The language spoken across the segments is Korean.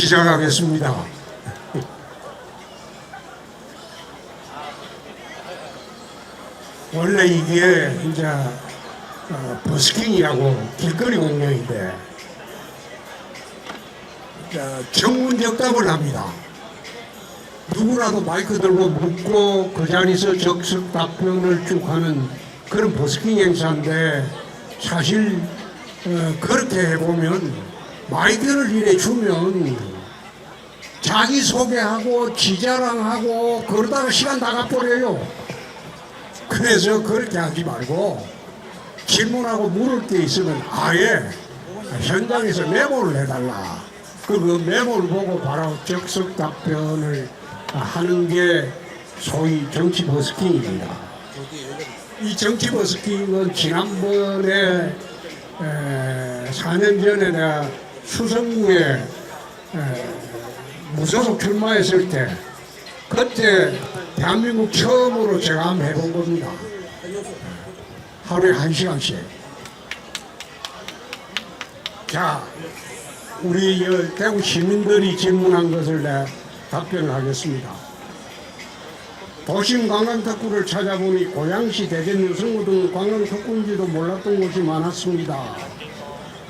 시작하겠습니다. 원래 이게 이제 버스킹이라고 길거리 공연인데 정문적답을 합니다. 누구라도 마이크 들고 묻고 그 자리에서 적석 답변을 쭉 하는 그런 버스킹 행사인데 사실 그렇게 해보면 마이크를 이래 주면 자기소개하고 지자랑하고 그러다가 시간 다 가버려요. 그래서 그렇게 하지 말고 질문하고 물을 게 있으면 아예 현장에서 메모를 해달라. 그 메모를 보고 바로 적석 답변을 하는 게 소위 정치 버스킹입니다. 이 정치 버스킹은 지난번에 4년 전에 내가 수성구에 무소속 출마했을 때 그때 대한민국 처음으로 제가 한번 해본 겁니다. 하루에 1시간씩. 자, 우리 대구 시민들이 질문한 것을 내가 답변을 하겠습니다. 도심 관광특구를 찾아보니 고양시, 대전, 유성구 등 관광특구인지도 몰랐던 곳이 많았습니다.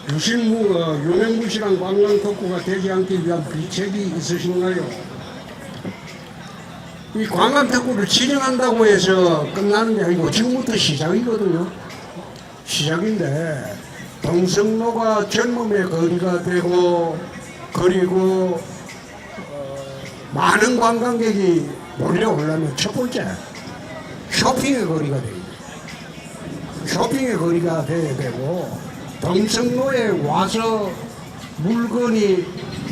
유명무실한 관광특구가 되지 않기 위한 비책이 있으신가요? 이 관광특구를 지정한다고 해서 끝나는 게 아니고 지금부터 시작이거든요. 시작인데 동성로가 젊음의 거리가 되고 그리고 많은 관광객이 몰려오려면 첫 번째 쇼핑의 거리가 돼야 돼요. 쇼핑의 거리가 돼야 되고 동성로에 와서 물건이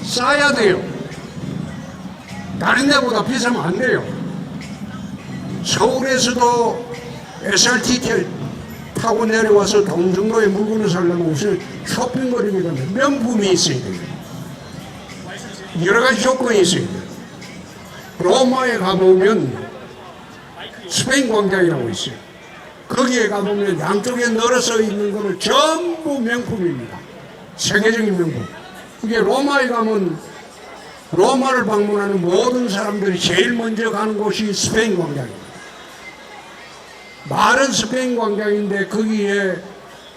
싸야 돼요. 다른 데보다 비싸면 안 돼요. 서울에서도 SRT 타고 내려와서 동성로에 물건을 사려면 무슨 쇼핑거리가 명품이 있어야 돼요. 여러 가지 조건이 있어야 돼요. 로마에 가보면 스페인 광장이라고 있어요. 거기에 가보면 양쪽에 늘어서 있는 거는 전부 명품입니다. 세계적인 명품. 이게 로마에 가면 로마를 방문하는 모든 사람들이 제일 먼저 가는 곳이 스페인 광장입니다. 말은 스페인 광장인데 거기에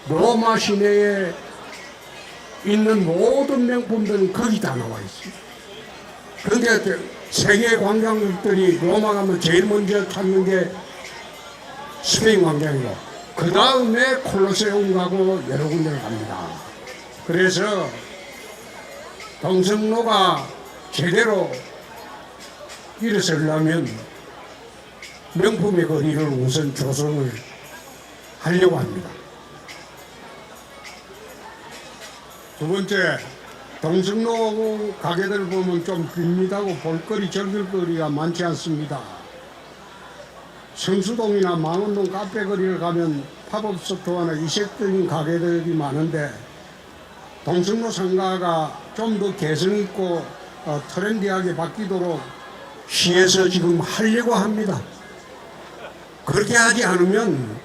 로마 시내에 있는 모든 명품들은 거기 다 나와 있습니다. 그런데 세계 관광객들이 로마 가면 제일 먼저 찾는 게 스페인 광장이고 그 다음에 콜로세움 가고 여러 군데를 갑니다. 그래서 동성로가 제대로 일어서려면 명품의 거리를 우선 조성을 하려고 합니다. 두 번째, 동성로 가게들 보면 좀 빕니다고 볼거리, 즐길거리가 많지 않습니다. 성수동이나 망원동 카페 거리를 가면 팝업 스토어나 이색적인 가게들이 많은데 동성로 상가가 좀 더 개성있고 트렌디하게 바뀌도록 시에서 지금 하려고 합니다. 그렇게 하지 않으면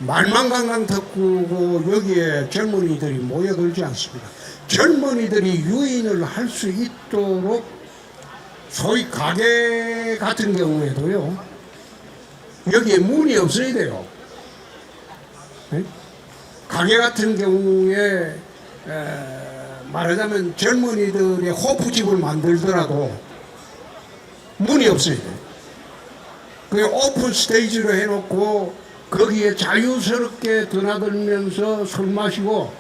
말만 관광특구고 여기에 젊은이들이 모여들지 않습니다. 젊은이들이 유인을 할 수 있도록 소위 가게 같은 경우에도요. 여기에 문이 없어야 돼요. 네? 가게 같은 경우에 말하자면 젊은이들의 호프집을 만들더라도 문이 없어야 돼요. 그 오픈 스테이지로 해놓고 거기에 자유스럽게 드나들면서 술 마시고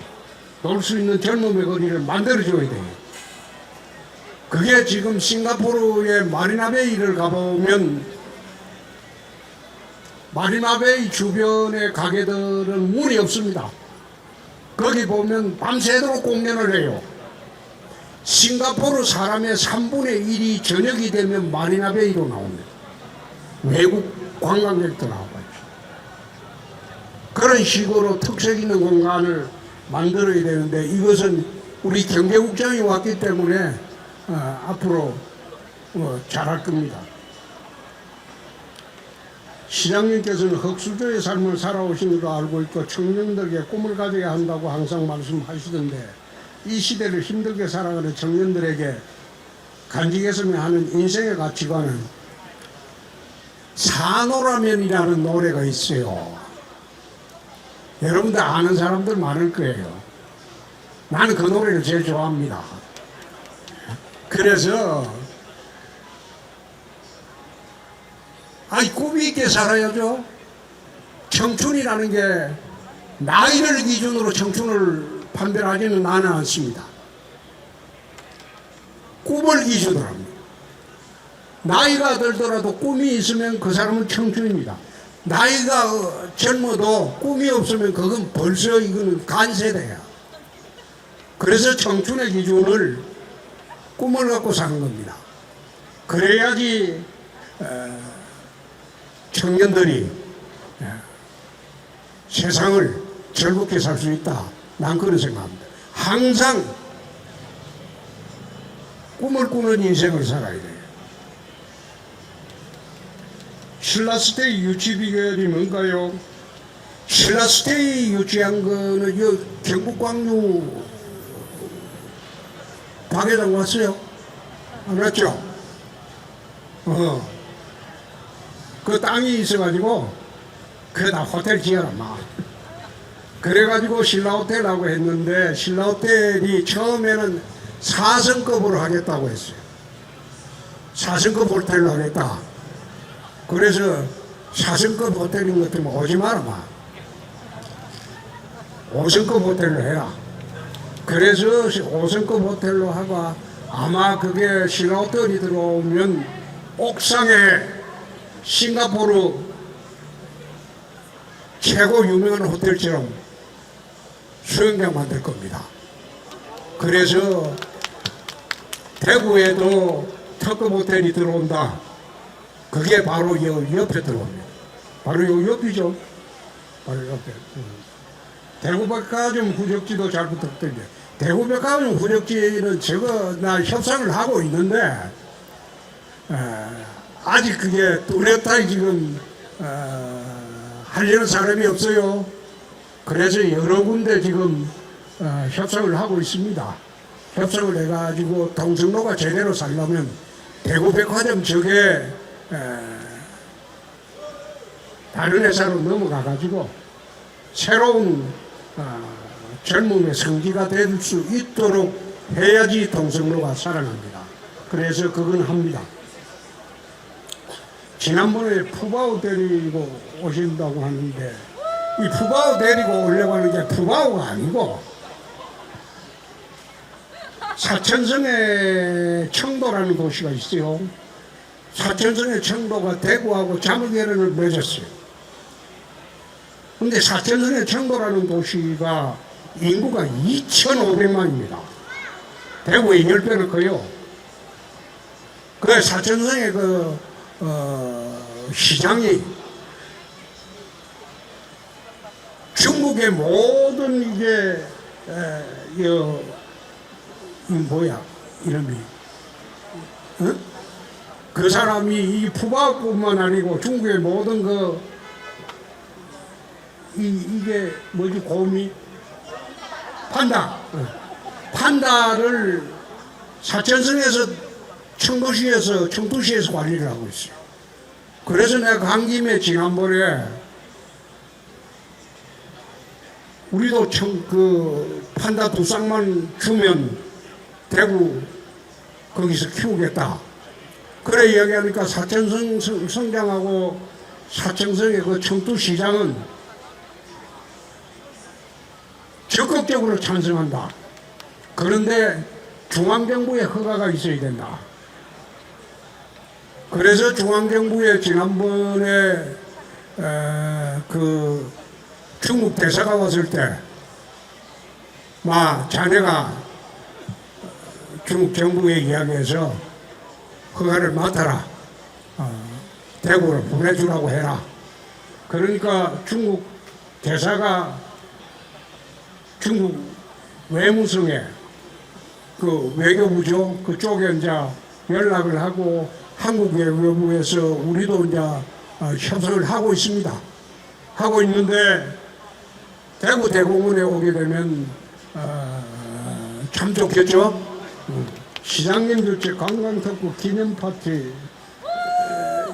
놀 수 있는 젊음의 거리를 만들어줘야 돼요. 그게 지금 싱가포르의 마리나베이를 가보면 마리나베이 주변의 가게들은 문이 없습니다. 거기 보면 밤새도록 공연을 해요. 싱가포르 사람의 3분의 1이 저녁이 되면 마리나베이로 나옵니다. 외국 관광객도 나와요. 그런 식으로 특색 있는 공간을 만들어야 되는데 이것은 우리 경제국장이 왔기 때문에 앞으로 잘할 겁니다. 시장님께서는 흑수저의 삶을 살아오신 걸로 알고 있고 청년들에게 꿈을 가져야 한다고 항상 말씀하시던데 이 시대를 힘들게 살아가는 청년들에게 간직했으면 하는 인생의 가치관은 산호라면이라는 노래가 있어요. 여러분들 아는 사람들 많을 거예요. 나는 그 노래를 제일 좋아합니다. 그래서 꿈이 있게 살아야죠. 청춘이라는 게 나이를 기준으로 청춘을 판별하지는 나는 않습니다. 꿈을 기준으로 합니다. 나이가 들더라도 꿈이 있으면 그 사람은 청춘입니다. 나이가 젊어도 꿈이 없으면 그건 벌써 이거는 간세대야. 그래서 청춘의 기준을 꿈을 갖고 사는 겁니다. 그래야지 청년들이 세상을 즐겁게 살 수 있다. 난 그런 생각합니다. 항상 꿈을 꾸는 인생을 살아야 돼요. 신라스테이 유치 비결이 뭔가요? 신라스테이 유치한 거는 경북광주 박 회장 왔어요? 안 왔죠? 그 땅이 있어가지고 그다 호텔 지어라 막. 그래가지고 신라호텔하고 했는데 신라호텔이 처음에는 4성급으로 하겠다고 했어요. 4성급 호텔로 하겠다. 그래서 4성급 호텔인 것 같으면 오지 마라 막. 5성급 호텔로 해라. 그래서 5성급 호텔로 하고 아마 그게 신라호텔이 들어오면 옥상에 싱가포르 최고 유명한 호텔처럼 수영장 만들 겁니다. 그래서 대구에도 특급 호텔이 들어온다. 그게 바로 옆에 들어옵니다. 바로 요 옆이죠. 바로 옆에. 대구백화점 후적지도 잘 부탁드립니다. 대구백화점 후적지는 제가 나 협상을 하고 있는데 아직 그게 뚜렷하게 지금 하려는 사람이 없어요. 그래서 여러 군데 지금 협상을 하고 있습니다. 협상을 해가지고 동성로가 제대로 살려면 대구백화점 저게 다른 회사로 넘어가가지고 새로운 젊음의 성지가 될 수 있도록 해야지 동성로가 살아납니다. 그래서 그건 합니다. 지난번에 푸바오 데리고 오신다고 하는데 이 푸바오 데리고 오려고 하는 게 푸바오가 아니고 사천성에 청도라는 도시가 있어요. 사천성에 청도가 대구하고 자물계련을 맺었어요. 근데 사천성에 청도라는 도시가 인구가 2,500만입니다. 대구의 10배는 커요. 그 사천성의 시장이 중국의 모든 이게 뭐야 이름이 그 사람이 이 푸바오뿐만 아니고 중국의 모든 이게 뭐지 곰이 판다를 사천성에서 청도시에서 관리를 하고 있어요. 그래서 내가 간 김에 지난번에 우리도 판다 2쌍만 주면 대구 거기서 키우겠다. 그래 이야기하니까 사천성 성장하고 사천성의 그 청두시장은 적극적으로 찬성한다. 그런데 중앙정부의 허가가 있어야 된다. 그래서 중앙정부에 지난번에 그 중국 대사가 왔을 때 자네가 중국 정부에 이야기해서 허가를 맡아라. 대구를 보내주라고 해라. 그러니까 중국 대사가 중국 외무성에 그 외교부죠. 그쪽에 이제 연락을 하고 한국 외교부에서 우리도 이제 협상을 하고 있습니다. 하고 있는데 대구 대공원에 오게 되면 참 좋겠죠? 시장님 주최 관광특구 기념 파티,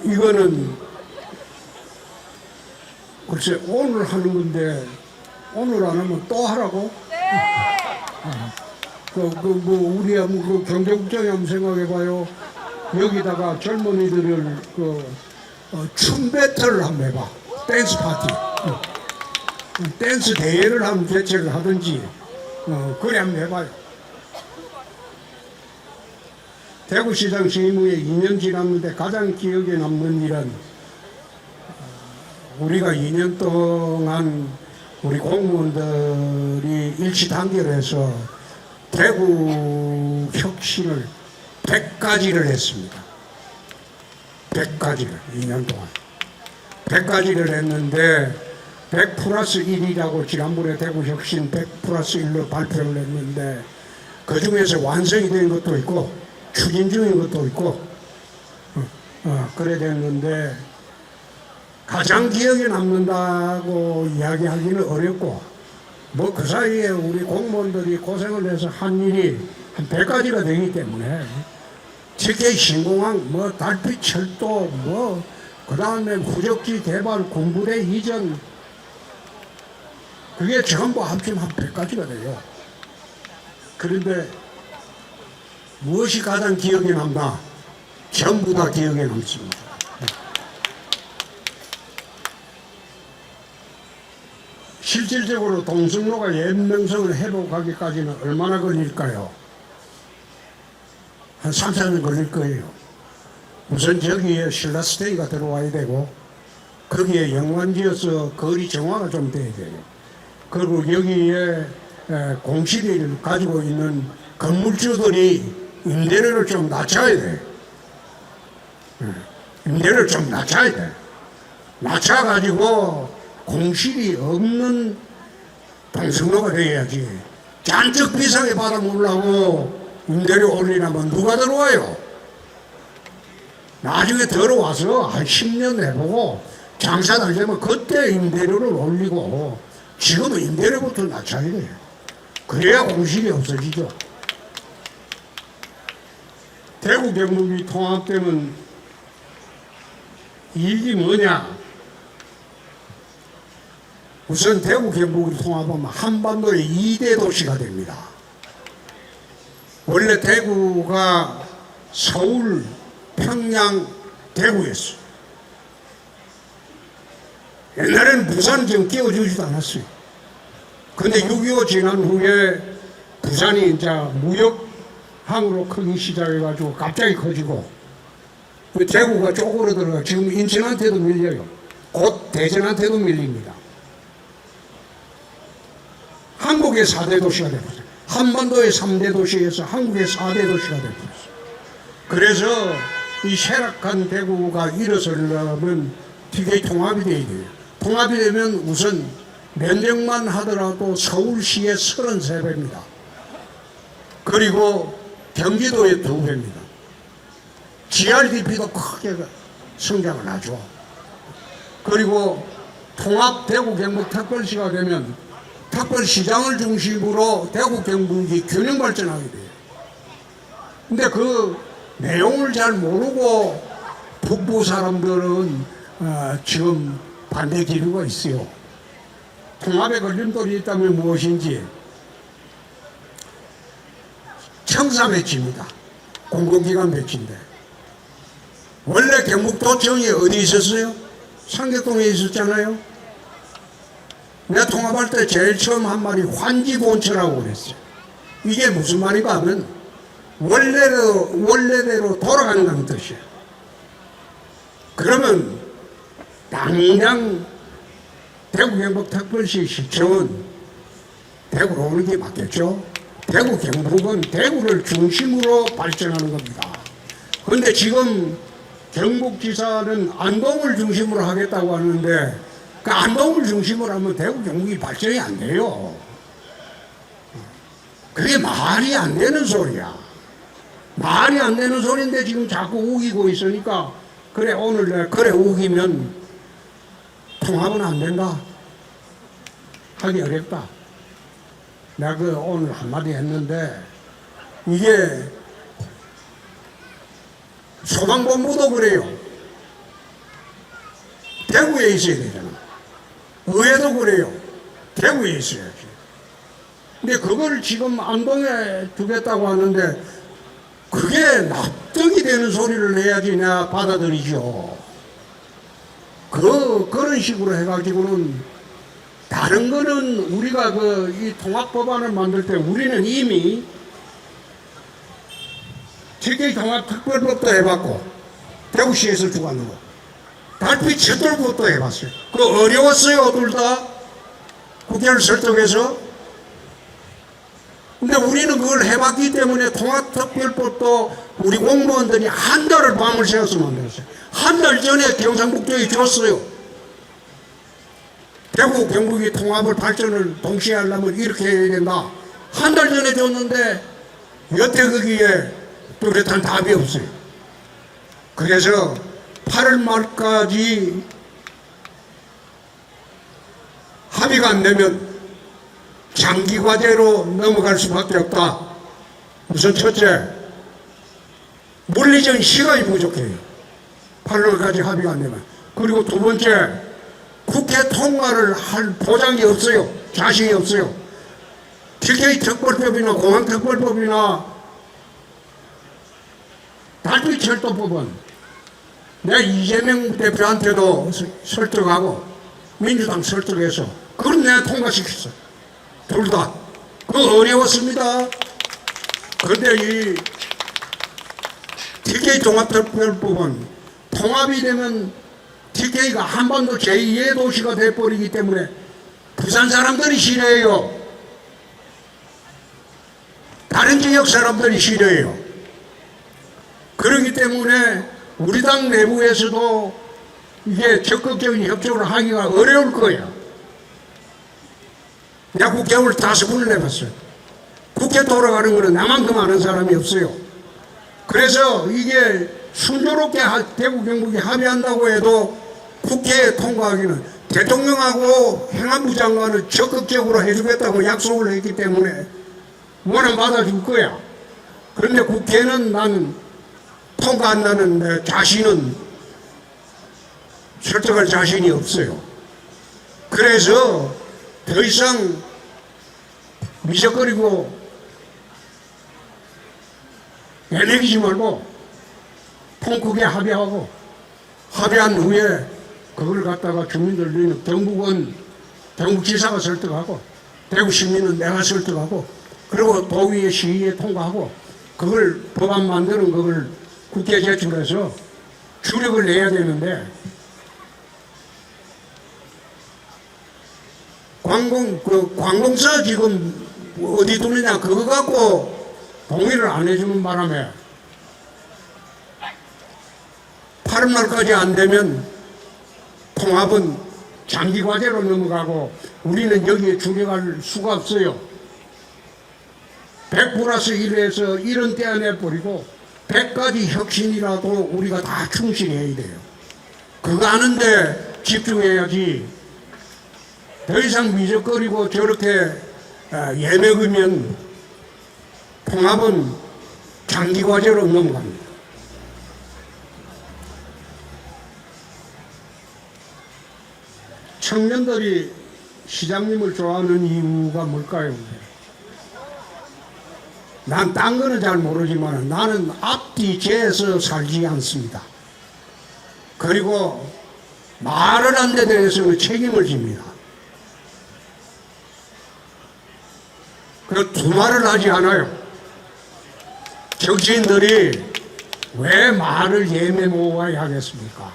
이거는 글쎄 오늘 하는 건데 오늘 안 하면 또 하라고? 뭐 우리 그 경제국장이 한번 생각해봐요. 여기다가 젊은이들을 춤 배틀을 한번 해봐. 댄스 파티. 댄스 대회를 한번 개최를 하든지 그래 한번 해봐요. 대구시장 취임 후에 2년 지났는데 가장 기억에 남는 일은 우리가 2년 동안 우리 공무원들이 일치 단결해서 대구 혁신을 100가지를 했습니다. 100가지를 2년 동안 100가지를 했는데 100 플러스 1이라고 지난번에 대구 혁신 100 플러스 1로 발표를 했는데 그 중에서 완성이 된 것도 있고 추진 중인 것도 있고 그래 됐는데 가장 기억에 남는다고 이야기하기는 어렵고 뭐 그 사이에 우리 공무원들이 고생을 해서 한 일이 한 100가지가 되기 때문에 특히 신공항, 뭐 달빛 철도, 뭐 그 다음에 후적지 개발, 군부대 이전, 그게 전부 합치면 한 100가지가 돼요. 그런데 무엇이 가장 기억에 남나? 전부 다 기억에 남습니다. 실질적으로 동성로가 옛명성을 회복하기까지는 얼마나 걸릴까요? 한 3, 4년 걸릴 거예요. 우선 저기에 신라스테이가 들어와야 되고 거기에 영관지어서 거리 정화가 좀 돼야 돼요. 그리고 여기에 공실을 가지고 있는 건물주들이 임대료를 좀 낮춰야 돼. 임대료를 좀 낮춰야 돼. 낮춰가지고 공실이 없는 동성로가 돼야지. 잔뜩 비싸게 받아먹으려고 임대료 올리려면 누가 들어와요? 나중에 들어와서 한 10년 해보고 장사 잘 되면 그때 임대료를 올리고 지금은 임대료부터 낮춰야 돼요. 그래야 공실이 없어지죠. 대구 경북이 통합되면 이익이 뭐냐? 우선 대구 경북이 통합하면 한반도의 2대 도시가 됩니다. 원래 대구가 서울, 평양, 대구였어요. 옛날에는 부산 좀 끼워주지도 않았어요. 근데 6.25 지난 후에 부산이 이제 무역항으로 크기 시작해가지고 갑자기 커지고 대구가 쪼그러들어가 지금 인천한테도 밀려요. 곧 대전한테도 밀립니다. 한국의 4대 도시가 되었어요. 한반도의 3대 도시에서 한국의 4대 도시가 되었어요. 그래서 이 쇠락한 대구가 일어서려면 TK 통합이 돼야 돼요. 통합이 되면 우선 면적만 하더라도 서울시의 33배입니다. 그리고 경기도의 2배입니다. GRDP도 크게 성장을 하죠. 그리고 통합 대구 경북 특별시가 되면 특별시장을 중심으로 대구 경북이 균형 발전하게 돼요. 근데 그 내용을 잘 모르고 북부 사람들은 지금 반대 기류가 있어요. 통합에 걸림돌이 있다면 무엇인지 청사 배치입니다. 공공기관 배치인데 원래 경북도청이 어디 있었어요? 상계동에 있었잖아요. 내가 통합할 때 제일 처음 한 말이 환지본처라고 그랬어요. 이게 무슨 말인가 하면 원래대로 돌아간다는 뜻이에요. 그러면 당장 대구 경북 특별시 시청은 대구로 오는 게 맞겠죠. 대구 경북은 대구를 중심으로 발전하는 겁니다. 그런데 지금 경북지사는 안동을 중심으로 하겠다고 하는데 그 안동을 중심으로 하면 대구 경북이 발전이 안 돼요. 그게 말이 안 되는 소리야. 말이 안 되는 소리인데 지금 자꾸 우기고 있으니까 그래 오늘 내가 그래 우기면 통합은 안 된다. 하기 어렵다. 내가 그 오늘 한마디 했는데 이게 소방본부도 그래요. 대구에 있어야 되잖아. 의회도 그래요. 대구에 있어야지. 근데 그걸 지금 안동에 두겠다고 하는데 그게 납득이 되는 소리를 해야지 내가 받아들이죠. 그런 식으로 해가지고는 다른 거는 우리가 이 통합법안을 만들 때 우리는 이미 TK 통합특별법도 해봤고 대구시에서 주관하는 거 달빛 set돌법도 해봤어요. 그 어려웠어요 둘 다 국회를 설득해서. 근데 우리는 그걸 해봤기 때문에 통합특별법도 우리 공무원들이 한 달을 밤을 새워서 만들었어요. 한 달 전에 경상북도에 줬어요. 대구 경북이 통합을 발전을 동시에 하려면 이렇게 해야 된다. 한 달 전에 줬는데 여태 거기에 뚜렷한 답이 없어요. 그래서 8월 말까지 합의가 안 되면 장기 과제로 넘어갈 수밖에 없다. 우선 첫째, 물리적인 시간이 부족해요. 8월까지 합의가 안 되면. 그리고 두 번째, 국회 통과를 할 보장이 없어요. 자신이 없어요. TK 특별법이나 공항 특별법이나 달빛 철도법은 내가 이재명 대표한테도 설득하고 민주당 설득해서 그걸 내가 통과시켰어. 둘 다. 그거 어려웠습니다. 그런데 이 TK 종합특별법은 통합이 되면 TK가 한반도 제2의 도시가 돼버리기 때문에 부산 사람들이 싫어해요. 다른 지역 사람들이 싫어해요. 그렇기 때문에 우리 당 내부에서도 이게 적극적인 협조를 하기가 어려울 거예요. 내가 국회의원을 5번을 해봤어요. 국회 돌아가는 거는 나만큼 아는 사람이 없어요. 그래서 이게 순조롭게 대구 경북이 합의한다고 해도 국회에 통과하기는 대통령하고 행안부 장관은 적극적으로 해주겠다고 약속을 했기 때문에 뭐는 받아줄 거야. 그런데 국회는 나는 통과한다는 내 자신은 설득할 자신이 없어요. 그래서 더 이상 미적거리고 애내기지 말고 통 크게 합의하고 합의한 후에 그걸 갖다가 주민들은 경북은 경북지사가 설득하고 대구 시민은 내가 설득하고 그리고 도의회 시의회 통과하고 그걸 법안 만드는 그걸 국회에 제출해서 주력을 내야 되는데 관공서 지금 어디 두느냐 그거 갖고 동의를 안 해주는 바람에 8월 말까지 안 되면 통합은 장기 과제로 넘어가고 우리는 여기에 주력할 수가 없어요. 100+1에서 1은 떼어내버리고 100가지 혁신이라도 우리가 다 충실해야 돼요. 그거 하는데 집중해야지. 더 이상 미적거리고 저렇게 예매으면 통합은 장기 과제로 넘어갑니다. 청년들이 시장님을 좋아하는 이유가 뭘까요? 난 딴 거는 잘 모르지만 나는 앞뒤 재서 살지 않습니다. 그리고 말을 한 데 대해서는 책임을 집니다. 그 두 말을 하지 않아요. 정치인들이 왜 말을 예매 모아야 하겠습니까?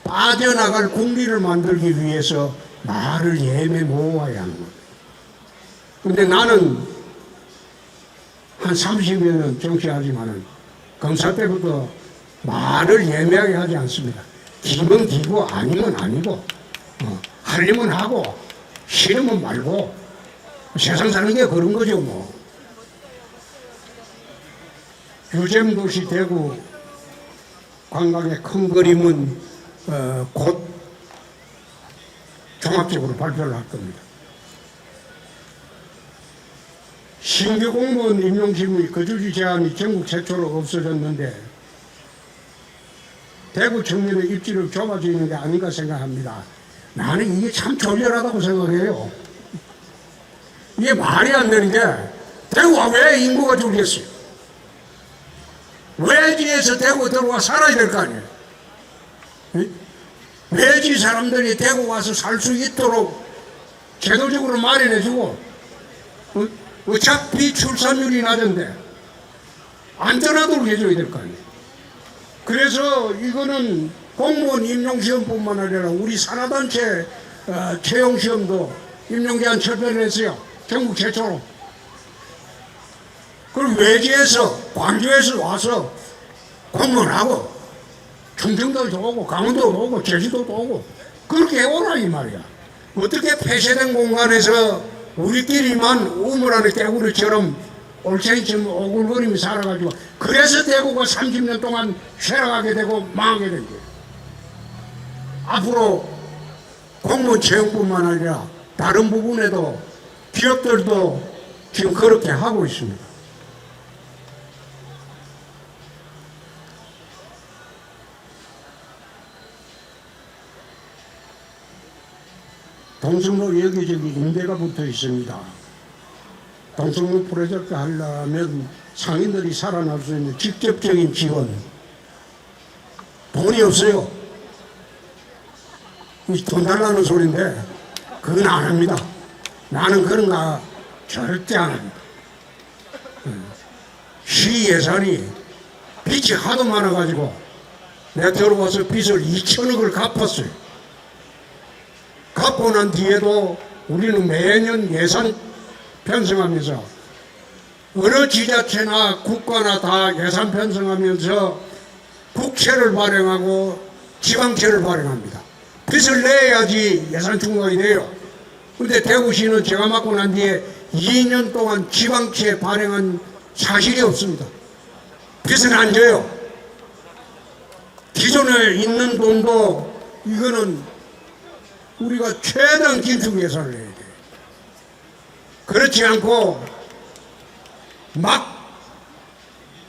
빠져나갈 국리를 만들기 위해서 말을 예매 모아야 하는 거예요. 근데 나는 한 30여 년 정치하지만은 검사 때부터 말을 예매하게 하지 않습니다. 기면 기고 아니면 아니고 하려면 하고 싫으면 말고 세상 사는 게 그런 거죠 뭐. 유잼도시 대구 관광의 큰 그림은 곧 종합적으로 발표를 할 겁니다. 신규 공무원 임용시험의 거주지 제한이 전국 최초로 없어졌는데 대구 청년의 입지를 좁아지는 게 아닌가 생각합니다. 나는 이게 참 졸렬하다고 생각해요. 이게 말이 안 되는 게 대구가 왜 인구가 줄겠어요? 외지에서 대구 들어와 살아야 될 거 아니에요? 외지 사람들이 대구 와서 살 수 있도록 제도적으로 마련해주고 어차피 출산율이 낮은데 안전하도록 해줘야 될 거 아니에요? 그래서 이거는 공무원 임용시험뿐만 아니라 우리 산하단체 채용시험도 임용제한 철폐를 했어요. 전국 최초로. 그리고 외지에서 광주에서 와서 공무원하고 충청도도 오고 강원도도 오고 제주도도 오고 그렇게 오라 이 말이야. 어떻게 폐쇄된 공간에서 우리끼리만 우물 안에 개구리처럼 올챙이처럼 오글거리며 살아가지고 그래서 대구가 30년 동안 쇠락하게 되고 망하게 된 거예요. 앞으로 공무원 채용뿐만 아니라 다른 부분에도 기업들도 지금 그렇게 하고 있습니다. 동성로 여기저기 임대가 붙어 있습니다. 동성로 프로젝트 하려면 상인들이 살아날 수 있는 직접적인 지원, 돈이 없어요. 돈 달라는 소리인데 그건 안 합니다. 나는 그런 거 절대 안 합니다. 시 예산이 빚이 하도 많아가지고 내가 들어와서 빚을 2천억을 갚았어요. 갚고 난 뒤에도 우리는 매년 예산 편성하면서 어느 지자체나 국가나 다 예산 편성하면서 국채를 발행하고 지방채를 발행합니다. 빚을 내야지 예산 충당이 돼요. 그런데 대구시는 제가 맡고 난 뒤에 2년 동안 지방채 발행한 사실이 없습니다. 빚은 안 져요. 기존에 있는 돈도 이거는 우리가 최대한 긴축 예산을 해야 돼. 그렇지 않고 막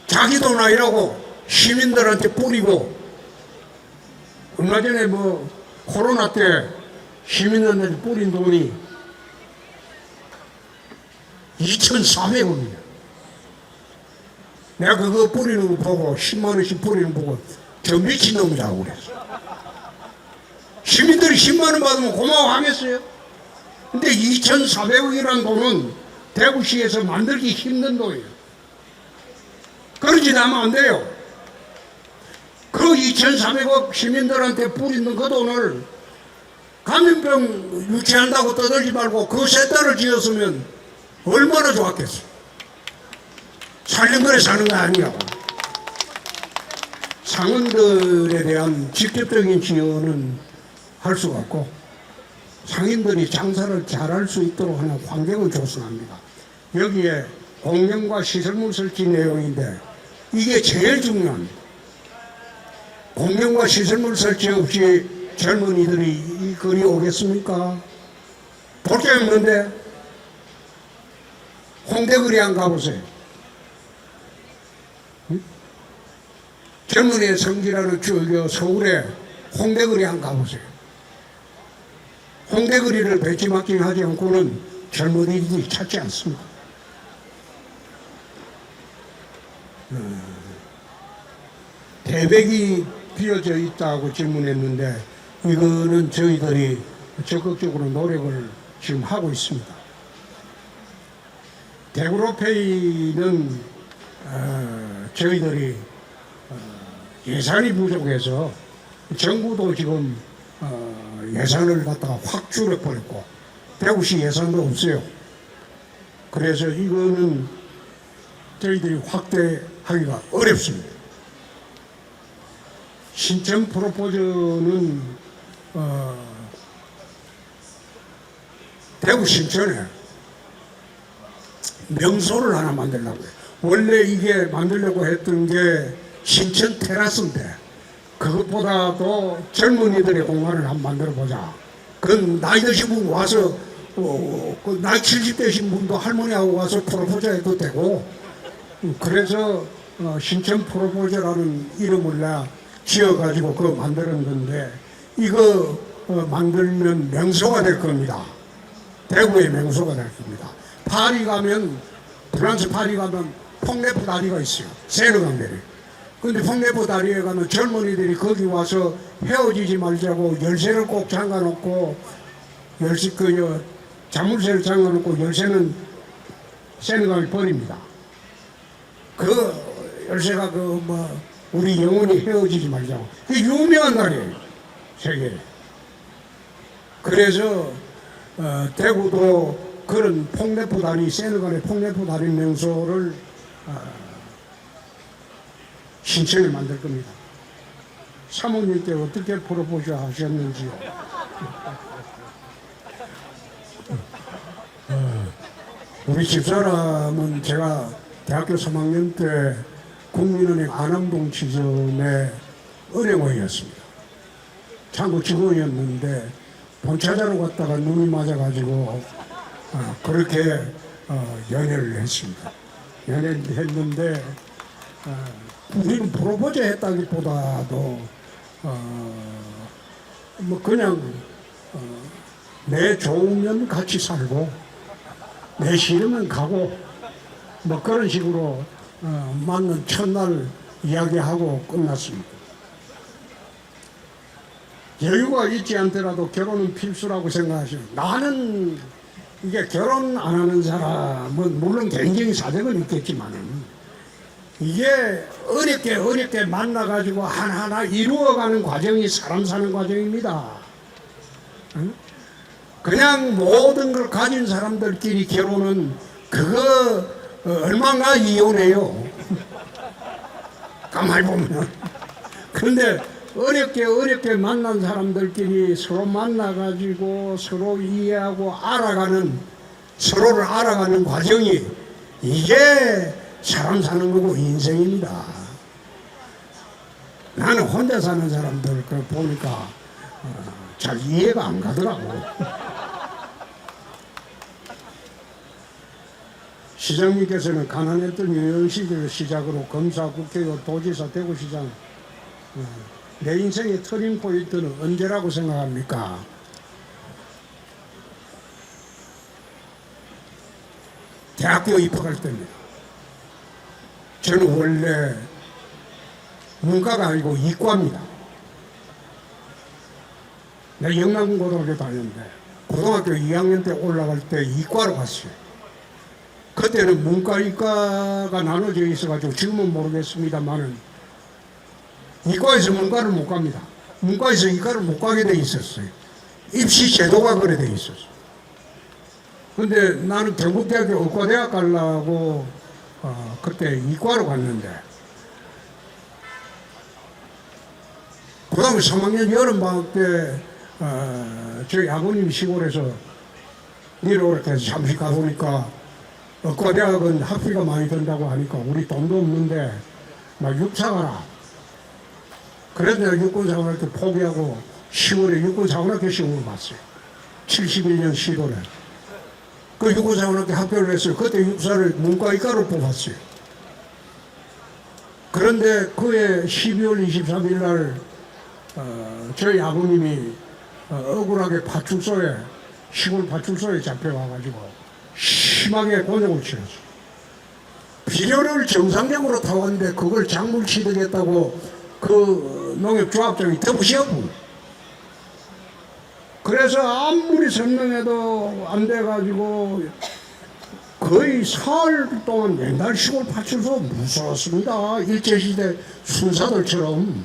자기 돈 아니라고 시민들한테 뿌리고 얼마 전에 뭐 코로나 때 시민들한테 뿌린 돈이 2,400원이야. 내가 그거 뿌리는 거 보고 10만 원씩 뿌리는 거 보고 저 미친놈이라고 그랬어. 시민들이 10만 원 받으면 고마워하겠어요? 근데 2,400억이라는 돈은 대구시에서 만들기 힘든 돈이에요. 그러지 않으면 안 돼요. 그 2,400억 시민들한테 뿌리는 그 돈을 감염병 유치한다고 떠들지 말고 그 세타를 지었으면 얼마나 좋았겠어. 살림 거래 사는 거 아니라고. 상인들에 대한 직접적인 지원은 할 수가 없고 상인들이 장사를 잘할 수 있도록 하는 환경을 조성합니다. 여기에 공영과 시설물 설치 내용인데 이게 제일 중요합니다. 공영과 시설물 설치 없이 젊은이들이 이 거리 오겠습니까? 볼 게 없는데 홍대거리 안 가보세요. 응? 젊은이의 성지라는 서울에 홍대거리 안 가보세요. 홍대거리를 배치마킹하지 않고는 젊은이들이 찾지 않습니다. 대백이 비어져 있다고 질문했는데 이거는 저희들이 적극적으로 노력을 지금 하고 있습니다. 대구로페이는 저희들이 예산이 부족해서 정부도 지금 예산을 갖다가 확 줄여버렸고 대구시 예산도 없어요. 그래서 이거는 저희들이 확대하기가 어렵습니다. 신청 프로포즈는 대구 신천에 명소를 하나 만들려고 해요. 원래 이게 만들려고 했던 게 신천 테라스인데 그것보다도 젊은이들의 공간을 한번 만들어 보자. 그건 나이 드신 분 와서 나이 70대신 분도 할머니하고 와서 프로포즈 해도 되고, 그래서 신천 프로포즈라는 이름을 나 지어가지고 그거 만들었는데, 이거 만들면 명소가 될 겁니다. 대구의 명소가 될 겁니다. 파리 가면, 프랑스 파리 가면 퐁네프 다리가 있어요. 세르강대리. 근데 퐁네프 다리에 가면 젊은이들이 거기 와서 헤어지지 말자고 열쇠를 꼭 잠가놓고, 자물쇠를 잠가놓고 열쇠는 세르강을 버립니다. 그 열쇠가 우리 영혼이 헤어지지 말자고. 그 유명한 날이에요. 세계에. 그래서 대구도 그런 퐁네프 다리, 세르강의 퐁네프 다리 명소를 신청을 만들 겁니다. 사모님 때 어떻게 프로포즈 하셨는지요? 우리 집사람은 제가 대학교 3학년 때 국민은행 안암동 지점의 은행원이었습니다. 참고 직원이었는데 본차자로 갔다가 눈이 맞아가지고 그렇게 연애를 했습니다. 연애를 했는데 우리는 프로포즈 했다기보다도 그냥 내 좋으면 같이 살고 내 싫으면 가고 그런 식으로 맞는 첫날 이야기하고 끝났습니다. 여유가 있지 않더라도 결혼은 필수라고 생각하시면, 나는 이게 결혼 안 하는 사람은 물론 굉장히 사정은 있겠지만은 이게 어렵게 만나가지고 하나하나 이루어가는 과정이 사람 사는 과정입니다. 응? 그냥 모든 걸 가진 사람들끼리 결혼은 그거 얼마나 이혼해요. 가만히 보면. 그런데 어렵게 만난 사람들끼리 서로 만나가지고 서로 이해하고 서로를 알아가는 과정이 이게 사람 사는 거고 인생입니다. 나는 혼자 사는 사람들 보니까 잘 이해가 안 가더라고. 시장님께서는 가난했던 유년 시절 시작으로 검사, 국회의원, 도지사, 대구시장, 내 인생의 터닝 포인트는 언제라고 생각합니까? 대학교 입학할 때입니다. 저는 원래 문과가 아니고 이과입니다. 내가 영남고등학교 다녔는데 고등학교 2학년 때 올라갈 때 이과로 갔어요. 그때는 문과, 이과가 나눠져 있어가지고 지금은 모르겠습니다만은 이과에서 문과를 못 갑니다. 문과에서 이과를 못 가게 돼 있었어요. 입시 제도가 그래 돼 있었어요. 근데 나는 경북대학교 의과대학 가려고 그때 이과로 갔는데 그 다음에 3학년 여름방학 때 저희 아버님이 시골에서 내려오라 해서 잠시 가보니까 의과대학은 학비가 많이 든다고 하니까 우리 돈도 없는데 막 육사가라. 그래서 내가 육군사관학교 포기하고 10월에 육군사관학교 시험을 봤어요. 71년 10월에. 그 육군사관학교 합격을 했어요. 그때 육사를 문과이과로 뽑았어요. 그런데 그해 12월 23일 날 저희 아버님이 억울하게 파출소에, 시골 파출소에 잡혀와가지고 심하게 곤욕을 치렀어요. 비료를 정상적으로 타왔는데 그걸 작물 취득했다고 그 농협조합장이 덮으시었고, 그래서 아무리 설명해도 안 돼가지고 거의 사흘 동안 맨날 시골 파출소 무서웠습니다. 일제시대 순사들처럼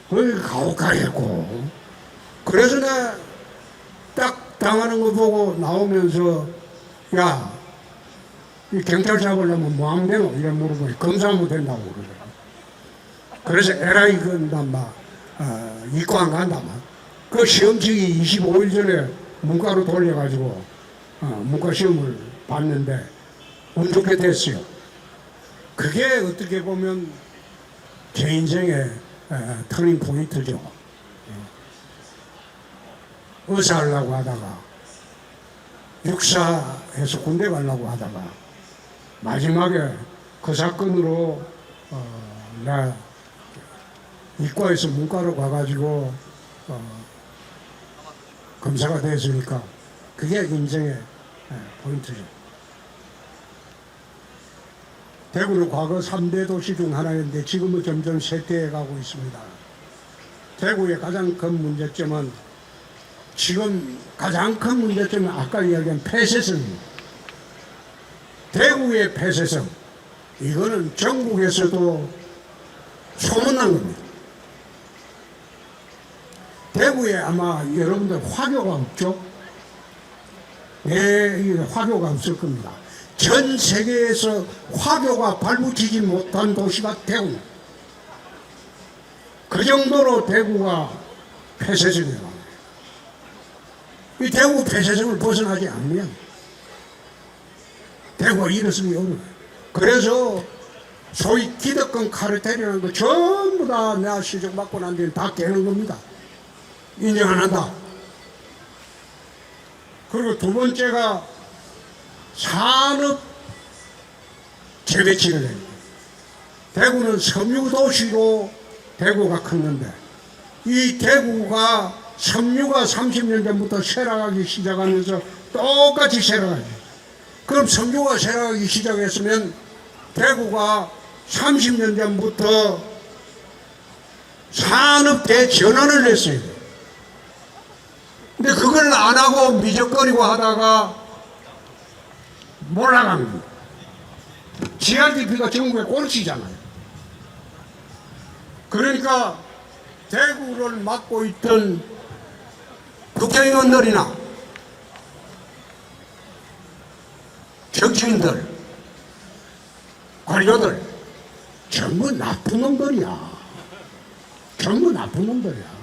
거의 가혹하겠고. 그래서 내가 딱 당하는 거 보고 나오면서 야, 이 경찰 잡으려면 뭐 하면 되노? 이래 물어보니 검사하면 된다고 그러더라고요. 그래서 에라이 건담마 이과 안 간다마. 그 시험치기 25일 전에 문과로 돌려가지고 문과 시험을 봤는데 운 좋게 됐어요. 그게 어떻게 보면 제 인생의 터닝 포인트죠. 의사 하려고 하다가 육사해서 군대 가려고 하다가 마지막에 그 사건으로 나 이과에서 문과로 가가지고 검사가 됐으니까 그게 인생의 포인트죠. 대구는 과거 3대 도시 중 하나였는데 지금은 점점 쇠퇴해 가고 있습니다. 대구의 가장 큰 문제점은 지금 가장 큰 문제점은 아까 이야기한 폐쇄성입니다. 대구의 폐쇄성, 이거는 전국에서도 소문난 겁니다. 대구에 아마 여러분들 화교가 없죠? 네, 화교가 없을 겁니다. 전 세계에서 화교가 발붙이지 못한 도시가 대구. 그 정도로 대구가 폐쇄성이에요. 이 대구 폐쇄성을 벗어나지 않으면 대구가 일어서기 어려워요. 그래서 소위 기득권 카르텔이라는 거 전부 다 내가 시정받고 난 뒤에 다 깨는 겁니다. 인정 안 한다. 그리고 두 번째가 산업 재배치를 해요. 대구는 섬유도시로 대구가 컸는데 이 대구가 섬유가 30년 전부터 쇠락하기 시작하면서 똑같이 쇠락하죠. 그럼 섬유가 쇠락하기 시작했으면 대구가 30년 전부터 산업 대전환을 했어요. 근데 그걸 안 하고 미적거리고 하다가 몰아간 겁니다. GRDP가 전국에 꼴찌잖아요. 그러니까 대구를 맡고 있던 국회의원들이나 정치인들, 관료들 전부 나쁜 놈들이야. 전부 나쁜 놈들이야.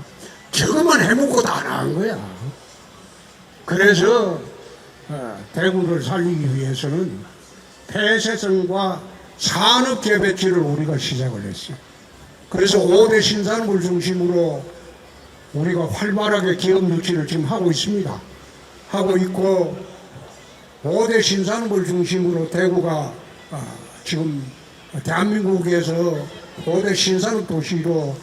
저것만 해먹고 다 나간 거야. 그래서 대구를 살리기 위해서는 폐쇄성과 산업 재배치를 우리가 시작을 했어요. 그래서 5대 신산업을 중심으로 우리가 활발하게 기업 유치를 지금 하고 있습니다. 하고 있고 5대 신산업을 중심으로 대구가 지금 대한민국에서 5대 신산업 도시로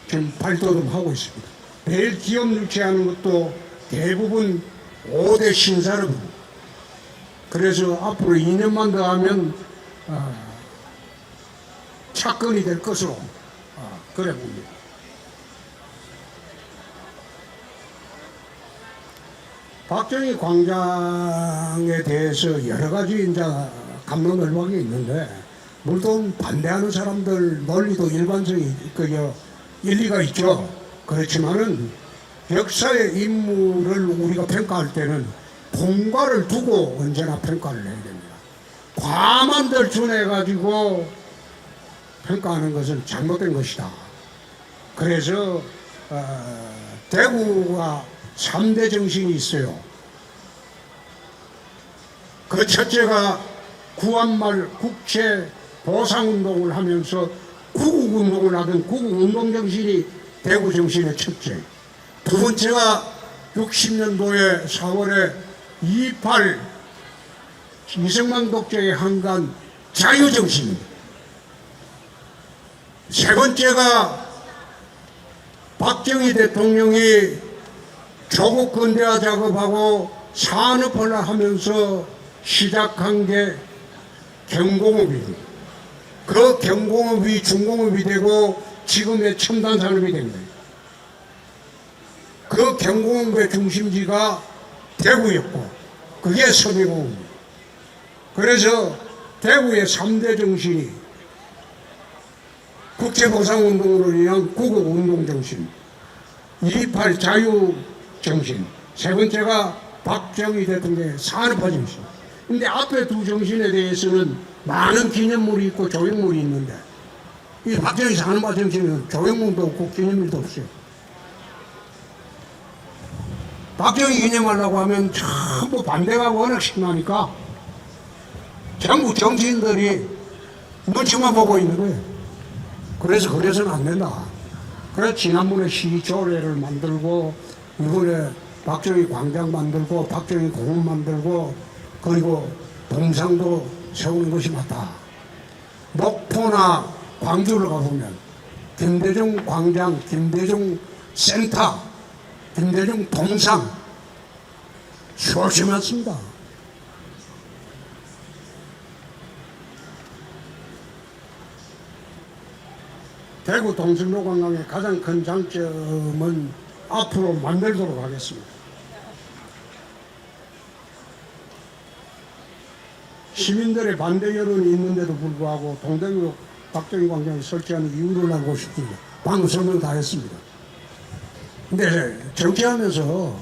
지금 발돋움하고 있습니다. 매일 기업 유치하는 것도 대부분 5대 신산업입니다. 그래서 앞으로 2년만 더 하면 착건이 될 것으로 그래 봅니다. 박정희 광장에 대해서 여러 가지 이제 갑론을박이 있는데 물론 반대하는 사람들 논리도 일관성이 일리가 있죠. 그렇지만은 역사의 인물을 우리가 평가할 때는 공과를 두고 언제나 평가를 해야 됩니다. 과만들 준해가지고 평가하는 것은 잘못된 것이다. 그래서 대구가 3대 정신이 있어요. 그 첫째가 구한말 국채 보상운동을 하면서 구국운동을 하던 구국운동정신이 대구 정신의 첫째. 두 번째가 60년도에 4월에 2.8 이승만 독재의 한간 자유정신입니다. 세 번째가 박정희 대통령이 조국 근대화 작업하고 산업화를 하면서 시작한 게 경공업입니다. 그 경공업이 중공업이 되고 지금의 첨단 산업이 된 거예요. 그 경공업의 중심지가 대구였고 그게 서대공업입니다. 그래서 대구의 3대 정신이 국제보상운동으로 인한 구국운동정신, 2.8 자유정신, 세 번째가 박정희 대통령의 산업화정신. 근데 앞에 두 정신에 대해서는 많은 기념물이 있고 조형물이 있는데 이 박정희 산업화정신은 조형물도 없고 기념물도 없어요. 박정희 기념하려고 하면 전부 반대가 워낙 심하니까 전부 정치인들이 눈치만 보고 있는 거예요. 그래서 그래서는 안 된다. 그래서 지난번에 시조례를 만들고 이번에 박정희 광장 만들고 박정희 공원 만들고 그리고 동상도 세우는 것이 맞다. 목포나 광주를 가보면 김대중 광장, 김대중 센터, 김대중 동상 수없이 많습니다. 대구 동성로 관광의 가장 큰 장점은 앞으로 만들도록 하겠습니다. 시민들의 반대 여론이 있는데도 불구하고 동대구 박정희 광장에 설치하는 이유를 알고 싶습니다. 방금 설명 다 했습니다. 근데 정치하면서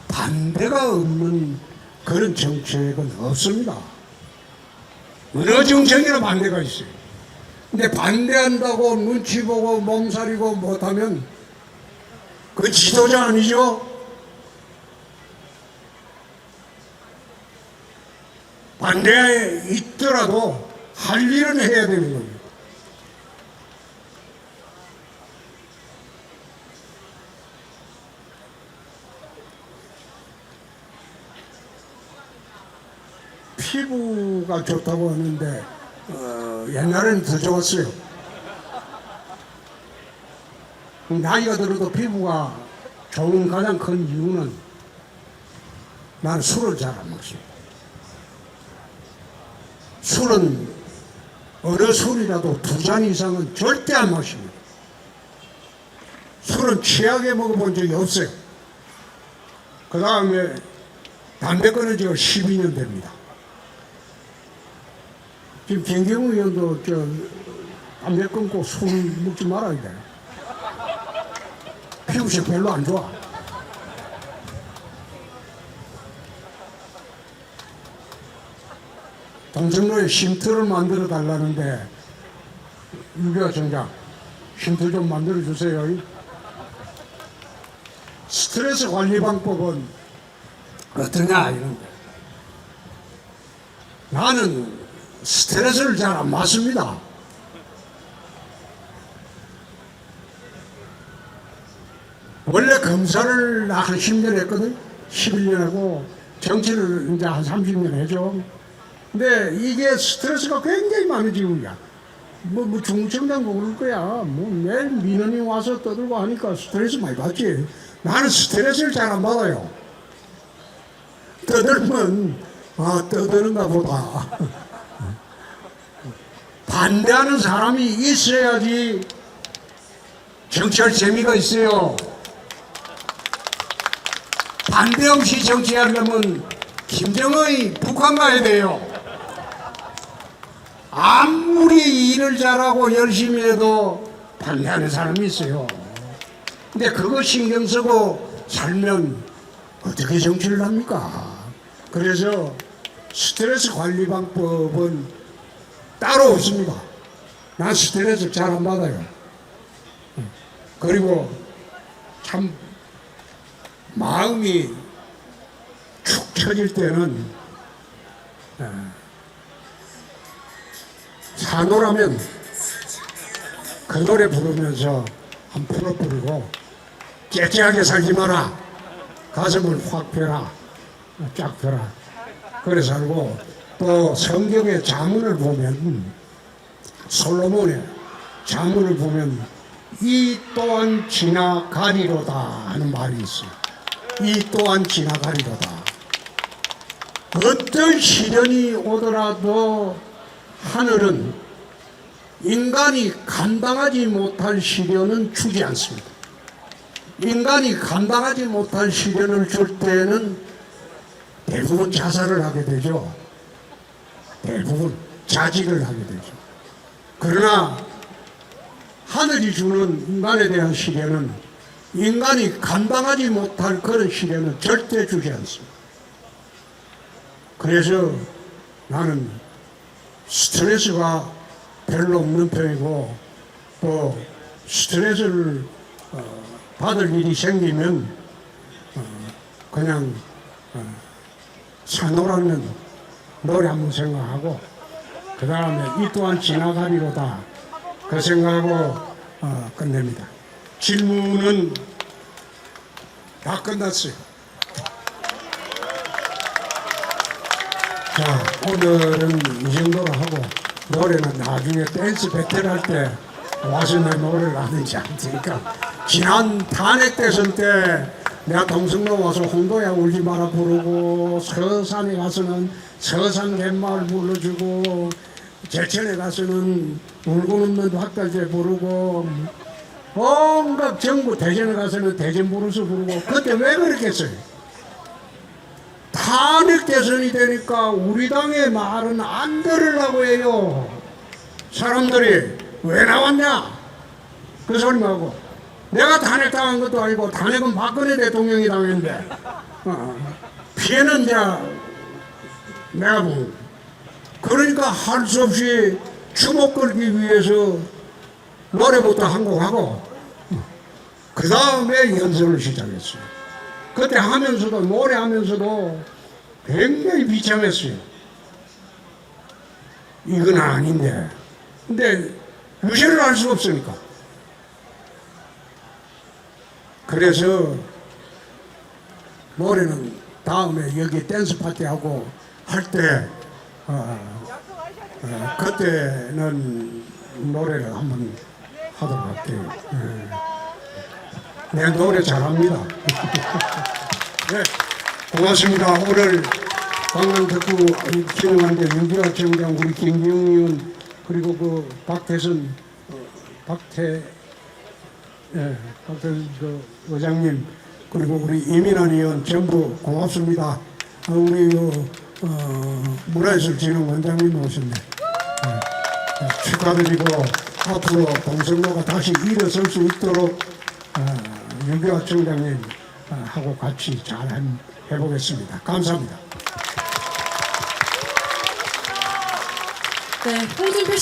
반대가 없는 그런 정책은 없습니다. 어느 정책이나 반대가 있어요. 근데 반대한다고 눈치 보고 몸살이고 못하면 그 지도자 아니죠? 반대에 있더라도 할 일은 해야 되는 겁니다. 피부가 좋다고 하는데 옛날에는 더 좋았어요. 나이가 들어도 피부가 좋은 가장 큰 이유는 나는 술을 잘 안 먹습니다. 술은 어느 술이라도 2잔 이상은 절대 안 마십니다. 술은 취하게 먹어본 적이 없어요. 그 다음에 담배 끊은 지가 12년 됩니다. 지금 김경우 의원도 담배 끊고 술 먹지 말아야 돼요. 피부색 별로 안 좋아. 동성로에 쉼터를 만들어 달라는데 유비아 정장 쉼터 좀 만들어 주세요. 스트레스 관리 방법은 어떠냐 이런데 나는 스트레스를 잘 안 받습니다. 원래 검사를 한 10년 했거든. 11년 하고 정치를 이제 한 30년 해줘. 근데 이게 스트레스가 굉장히 많아지고 있야. 뭐 중청장도 그럴 거야. 뭐 매일 민원이 와서 떠들고 하니까 스트레스 많이 받지. 나는 스트레스를 잘 안 받아요. 떠들면 떠드는가 보다. 반대하는 사람이 있어야지 정치할 재미가 있어요. 반대 없이 정치하려면 김정은이 북한 가야 돼요. 아무리 일을 잘하고 열심히 해도 반대하는 사람이 있어요. 근데 그거 신경 쓰고 살면 어떻게 정치를 합니까? 그래서 스트레스 관리 방법은 따로 없습니다. 난 스트레스 잘 안 받아요. 그리고 참 마음이 축 처질 때는 산호라면 그 노래 부르면서 한 풀어 부르고 깨끗하게 살지 마라. 가슴을 확 펴라. 쫙 펴라. 그래 살고 또 성경의 자문을 보면 솔로몬의 자문을 보면 이 또한 지나가리로다 하는 말이 있어요. 이 또한 지나가리로다. 어떤 시련이 오더라도 하늘은 인간이 감당하지 못할 시련은 주지 않습니다. 인간이 감당하지 못할 시련을 줄 때는 대부분 자살을 하게 되죠. 대부분 자직을 하게 되죠. 그러나 하늘이 주는 인간에 대한 시련은 인간이 감당하지 못할 그런 시련은 절대 주지 않습니다. 그래서 나는 스트레스가 별로 없는 편이고 또 스트레스를 받을 일이 생기면 그냥 산호라는 노래 한번 생각하고 그 다음에 이 또한 지나가리로다 그 생각하고 끝냅니다. 질문은 다 끝났어요. 자, 오늘은 이 정도로 하고 노래는 나중에 댄스 배틀 할 때 와서 내 노래를 하든지 안 되니까 지난 탄핵 대선 때 내가 동성로 와서 홍도야 울지 마라 부르고 서산에 가서는 서산 갯마을 불러주고 제천에 가서는 울고 웃는 닭달새 부르고 온갖 전국 대전에 가서는 대전 부르서 부르고 그때 왜 그랬겠어요? 탄핵 대선이 되니까 우리 당의 말은 안 들으려고 해요. 사람들이 왜 나왔냐? 그 소리만 하고 내가 탄핵당한 것도 아니고 탄핵은 박근혜 대통령이 당했는데 피해는 이제 내가 뭐 그러니까 할 수 없이 주목 걸기 위해서 노래부터 한 곡 하고 그 다음에 연설을 시작했어요. 그때 하면서도 노래하면서도 굉장히 비참했어요. 이건 아닌데 근데 유세를 할 수가 없으니까 그래서 노래는 다음에 여기 댄스 파티하고 할 때 그때는 노래를 한번 하도록 할게요. 내 노래 잘합니다. 네, 고맙습니다. 오늘 강남 덕후 기념한데 윤기화 청장, 우리 김기영 의원, 그리고 그 박태선, 박태선 그 의장님, 그리고 우리 이민환 의원 전부 고맙습니다. 우리 문화예술진흥 원장님 오셨네. 축하드리고 앞으로 동성로가 다시 일어설 수 있도록 윤기화 청장님 하고 같이 잘 해보겠습니다. 감사합니다. 네, 홍준표